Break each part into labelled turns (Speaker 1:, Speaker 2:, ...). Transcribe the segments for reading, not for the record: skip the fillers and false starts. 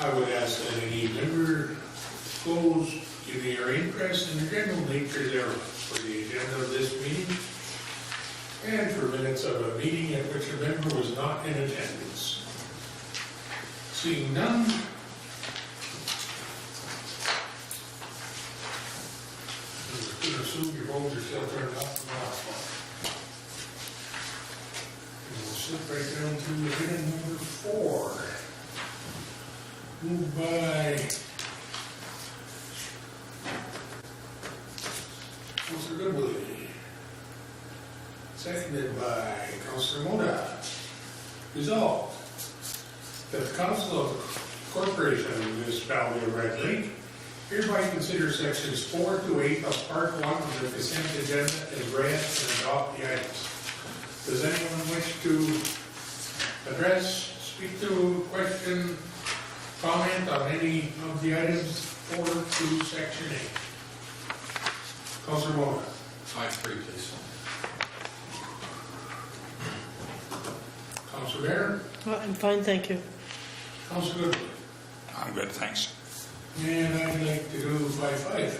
Speaker 1: I would ask that any member disclose giving their interest in the general nature thereof for the agenda of this meeting and for minutes of a meeting at which a member was not in attendance. Seeing none, I'm going to assume your phones are still turned off and off. And we'll slip right down to item number 4. Moved by Councilor Goodwillie, seconded by Councilor Mota. Resolved that the Council of Corporation of the Municipality of Red Lake hereby consider sections 4 to 8 of Part 1 of the consent agenda as read and adopt the items. Does anyone wish to address, speak to, question, comment on any of the items 4 to section 8? Councilor Mona.
Speaker 2: 5-3, please.
Speaker 1: Councilor Bear.
Speaker 3: Oh, I'm fine, thank you.
Speaker 1: Councilor Goodwin.
Speaker 4: I'm good, thanks.
Speaker 1: And I'd like to do 5-5.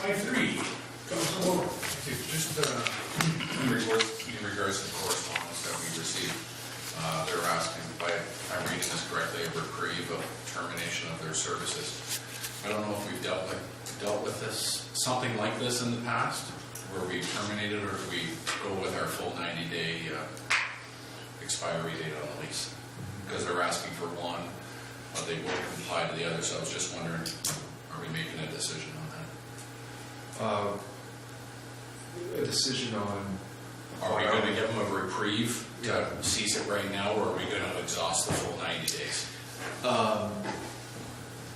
Speaker 1: Councilor Mona.
Speaker 2: Just in regards to the correspondence that we received, they're asking, if I'm reading this correctly, a reprieve of termination of their services. I don't know if we've dealt with this, something like this in the past, where we terminated, or do we go with our full 90-day expiry date on the lease? Because they're asking for one, but they will comply to the other, so I was just wondering, are we making a decision on that?
Speaker 5: A decision on...
Speaker 2: Are we going to give them a reprieve to cease it right now, or are we going to exhaust the full 90 days?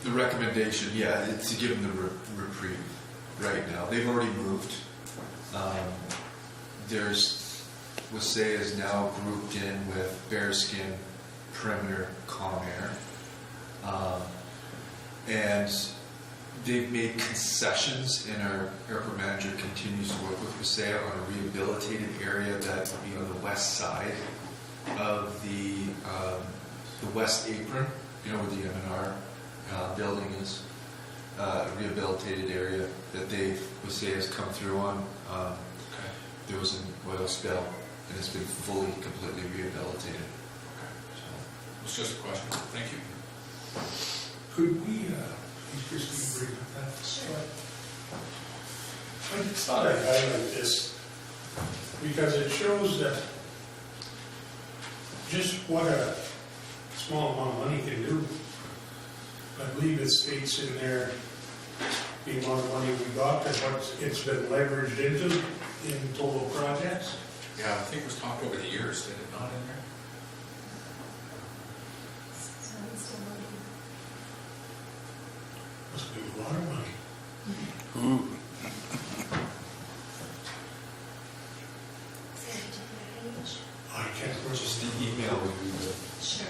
Speaker 5: The recommendation, yeah, is to give them the reprieve right now. They've already moved. There's Wasaya is now grouped in with Bearskin, Perimeter, Comair, and they've made concessions, and our airport manager continues to work with Wasaya on a rehabilitated area that will be on the west side of the west apron, where the M&R building is, a rehabilitated area that Wasaya has come through on.
Speaker 2: Okay.
Speaker 5: There was an oil spill, and it's been fully, completely rehabilitated.
Speaker 2: Okay. So, it was just a question. Thank you.
Speaker 1: Could we, Christine, bring up that?
Speaker 6: Sure.
Speaker 1: I just thought I'd highlight this because it shows that just what a small amount of money can do. I believe it states in there the amount of money we got and what it's been leveraged into in total projects.
Speaker 2: Yeah, I think it was talked over the years. Did it not in there?
Speaker 6: So it's still moving.
Speaker 1: Must be a lot of money.
Speaker 4: Ooh.
Speaker 6: Is there a particular page?
Speaker 1: I can't remember.
Speaker 5: Just the email would be the,
Speaker 6: Sure.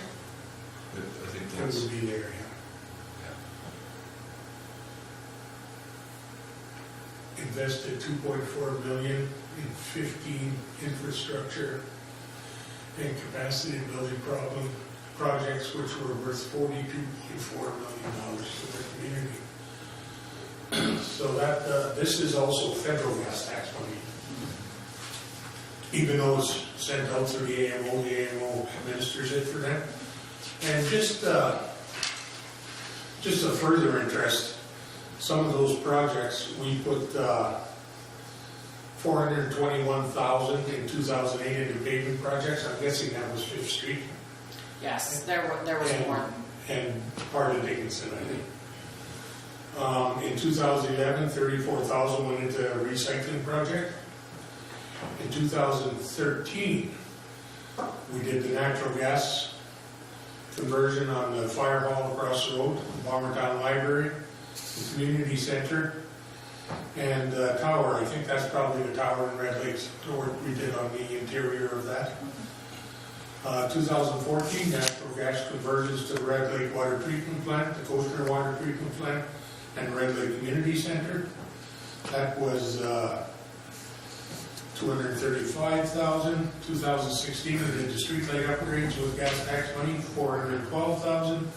Speaker 5: I think
Speaker 1: It
Speaker 5: that's...
Speaker 1: would be there, yeah. Invested $2.4 million in 15 infrastructure and capacity building projects, which were worth $42.4 million to the community. So that this is also federal gas tax money, even though it's sent out through the AMO administers it for them. And just a further interest. Some of those projects, we put $421,000 in 2008 into paving projects. I'm guessing that was 5th Street.
Speaker 7: Yes, there was more.
Speaker 1: And part of Dickinson, I think. In 2011, $34,000 went into a recycling project. In 2013, we did the natural gas conversion on the fire hall across the road, the Bombertown Library, the community center, and the tower. I think that's probably the tower in Red Lakes, the work we did on the interior of that. 2014, natural gas conversions to the Red Lake Water Treatment Plant, the Coastner Water Treatment Plant, and Red Lake Community Center. That was $235,000. 2016, we did the streetlight upgrades with gas tax money, $412,000.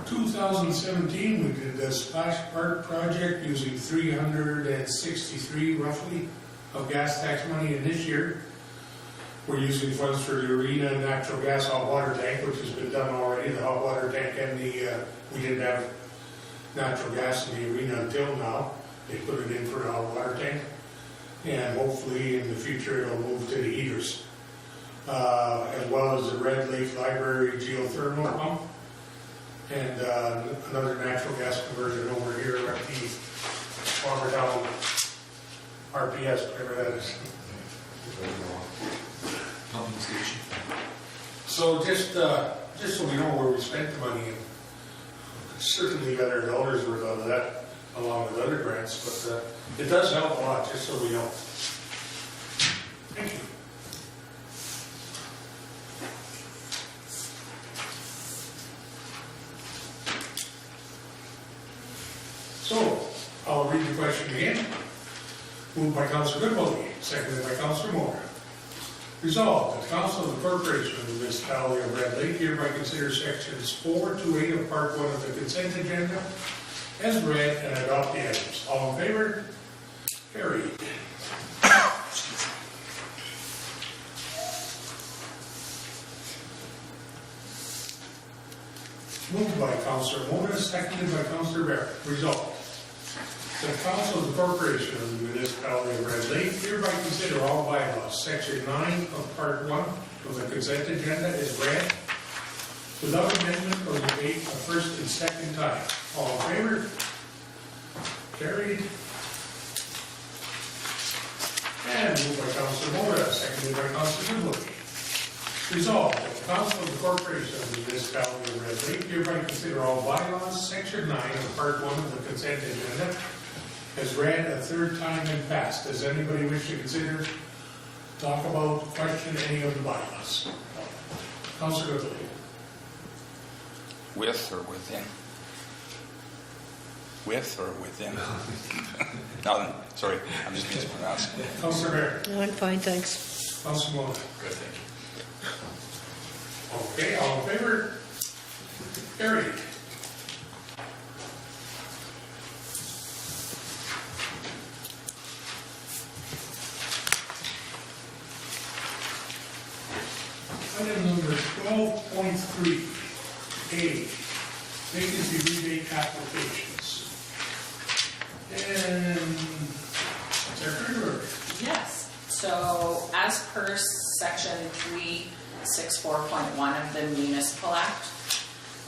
Speaker 1: 2017, we did the splash park project using $363 roughly of gas tax money. And this year, we're using funds for the arena natural gas hot water tank, which has been done already, the hot water tank and we didn't have natural gas in the arena until now. They put it in for the hot water tank. And hopefully in the future it'll move to the heaters. As well as the Red Lake Library geothermal pump. And another natural gas conversion over here at the Farmer Down RPS, whatever that is.
Speaker 5: Pumping station.
Speaker 1: So just so we know where we spent the money, and certainly got our dollars worth out of that, along with other grants, but it does help a lot, just so we know. Thank you. So, I'll read the question again. Moved by Councilor Goodwillie, seconded by Councilor Moore. Resolved that the Council of the Corporation of the Municipality of Red Lake hereby considers sections 4 to 8 of Part 1 of the consent agenda as read and adopt the items. All in favor? Carried. Moved by Councilor Mona, seconded by Councilor Barrett. Resolved. The Council of the Corporation of the Municipality of Red Lake hereby consider all bylaws, Section 9 of Part 1 of the consent agenda is read without amendment or debate a first and second time. All in favor? Carried. And moved by Councilor Mora, seconded by Councilor Goodwillie. Resolved that the Council of the Corporation of the Municipality of Red Lake hereby consider all bylaws, Section 9 of Part 1 of the consent agenda has read a third time and passed. Does anybody wish to consider, talk about, question any of the bylaws? Councilor Goodwillie.
Speaker 4: With or within? With or within? No, sorry, I'm just mispronouncing.
Speaker 1: Councilor Barrett.
Speaker 3: No, I'm fine, thanks.
Speaker 1: Councilor Mona.
Speaker 2: Good, thank you.
Speaker 1: Okay, all in favor? Carried. Item number 12.3A, vacancy rebate applications. And, Secretary?
Speaker 7: Yes, so as per section 364.1 of the Municipal Act,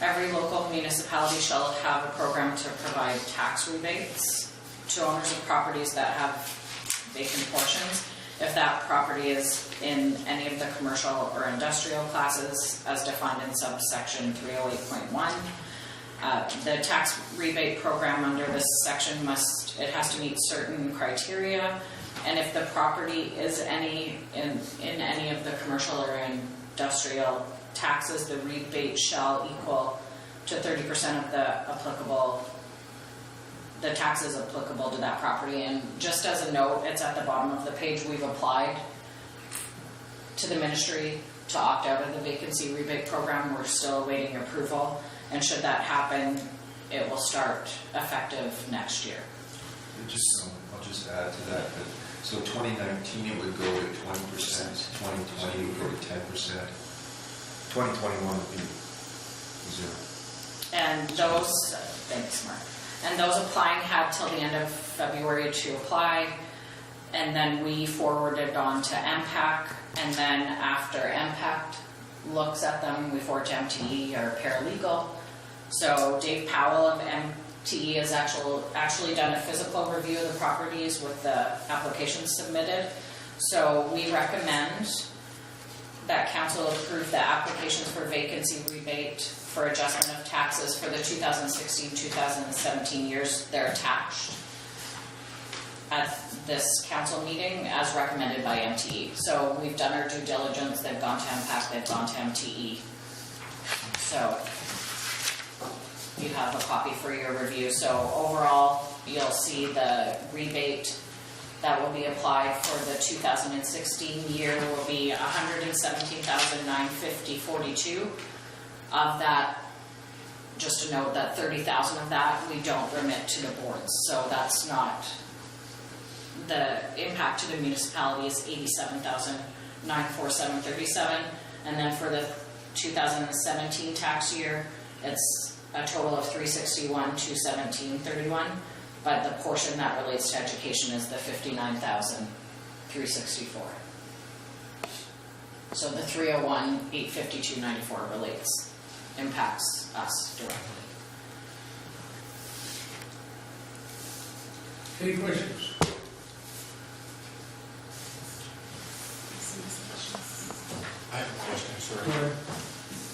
Speaker 7: every local municipality shall have a program to provide tax rebates to owners of properties that have vacant portions. If that property is in any of the commercial or industrial classes as defined in subsection 308.1, the tax rebate program under this section has to meet certain criteria, and if the property is in any of the commercial or industrial taxes, the rebate shall equal to 30% of the taxes applicable to that property. And just as a note, it's at the bottom of the page, we've applied to the ministry to opt out of the vacancy rebate program. We're still awaiting approval, and should that happen, it will start effective next year.
Speaker 5: I'll just add to that, so 2019 it would go to 20%, 2020 would go to 10%, 2021 would be 0.
Speaker 7: And those, thanks Mark, and those applying had till the end of February to apply, and then we forwarded on to MPAC, and then after MPAC looks at them, we forward to MTE or paralegal. So Dave Powell of MTE has actually done a physical review of the properties with the applications submitted. So we recommend that council approve the applications for vacancy rebate for adjustment of taxes for the 2016-2017 years. They're attached at this council meeting as recommended by MTE. So we've done our due diligence. They've gone to MPAC, they've gone to MTE. So you have a copy for your review. So overall, you'll see the rebate that will be applied for the 2016 year will be $117,950.42. Of that, just to note that 30,000 of that we don't remit to the boards, so that's not, the impact to the municipality is $87,947.37, and then for the 2017 tax year, it's a total of $361,217.31, but the portion that relates to education is the $59,364. So the 301,852.94 impacts us directly.
Speaker 1: Any questions?
Speaker 2: I have a question, sir.
Speaker 1: Go ahead.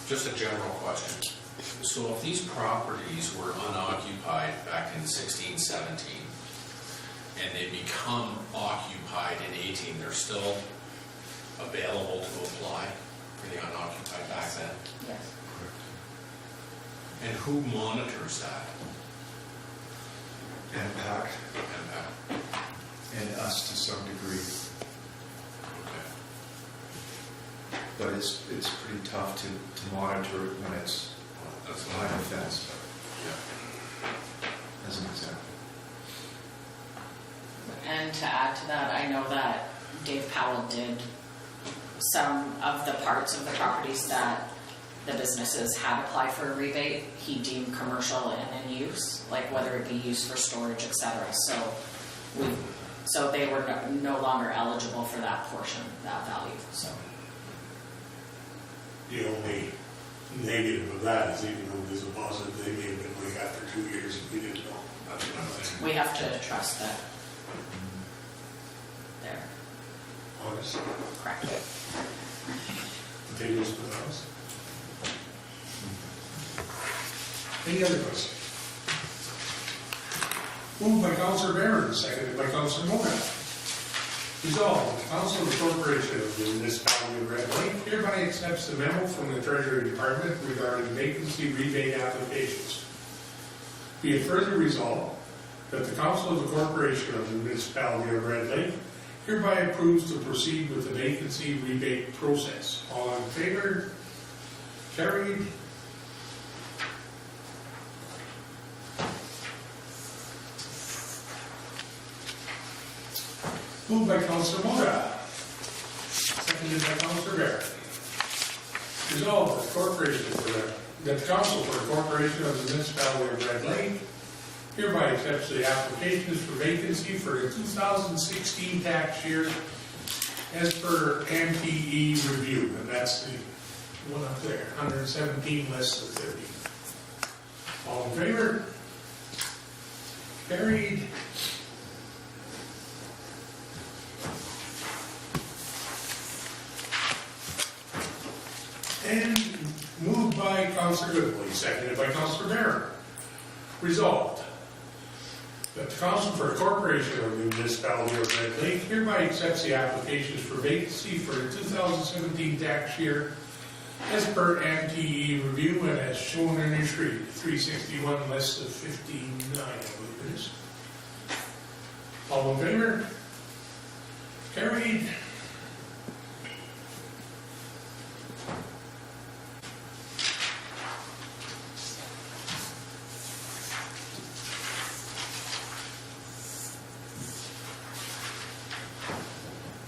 Speaker 2: Just a general question. So if these properties were unoccupied back in 16, 17, and they become occupied in 18, they're still available to apply for the unoccupied back then?
Speaker 7: Yes.
Speaker 2: And who monitors that?
Speaker 5: Impact,
Speaker 2: Impact.
Speaker 5: and us to some degree,
Speaker 2: Okay.
Speaker 5: but it's pretty tough to monitor it when it's
Speaker 2: That's
Speaker 5: behind the fence,
Speaker 2: Yeah.
Speaker 5: as an example.
Speaker 7: And to add to that, I know that Dave Powell did some of the parts of the properties that the businesses had applied for a rebate, he deemed commercial and in use, like whether it be used for storage, etc. So they were no longer eligible for that portion, that value, so.
Speaker 1: The only negative of that is even though there's a positive, they may have been like after 2 years and we didn't know.
Speaker 2: That's what I'm saying.
Speaker 7: We have to trust that they're
Speaker 1: Honest.
Speaker 7: correct.
Speaker 1: Potatoes for those. Any other questions? Moved by Councilor Barron, seconded by Councilor Moran. Resolved, the Council of the Corporation of the Municipality of Red Lake hereby accepts the memo from the Treasury Department regarding vacancy rebate applications. Be it further resolved that the Council of the Corporation of the Municipality of Red Lake hereby approves to proceed with the vacancy rebate process. All in favor? Carried. Moved by Councilor Mora, seconded by Councilor Barron. Resolved that the Council for the Corporation of the Municipality of Red Lake hereby accepts the applications for vacancy for the 2016 tax year as per MTE review, and that's the one up there, 117 less than 30. All in favor? Carried. And moved by Councilor Goodwin, seconded by Councilor Barron. Resolved that the Council for the Corporation of the Municipality of Red Lake hereby accepts the applications for vacancy for the 2017 tax year as per MTE review and as shown in your sheet, 361 less than 59, I believe it is. All in favor? Carried.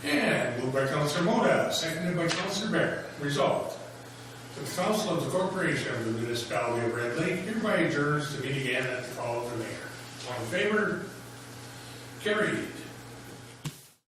Speaker 1: And moved by Councilor Moda, seconded by Councilor Barron. Resolved that the Council of the Corporation of the Municipality of Red Lake hereby adjourns to meet again at the call of the mayor. All in favor? Carried.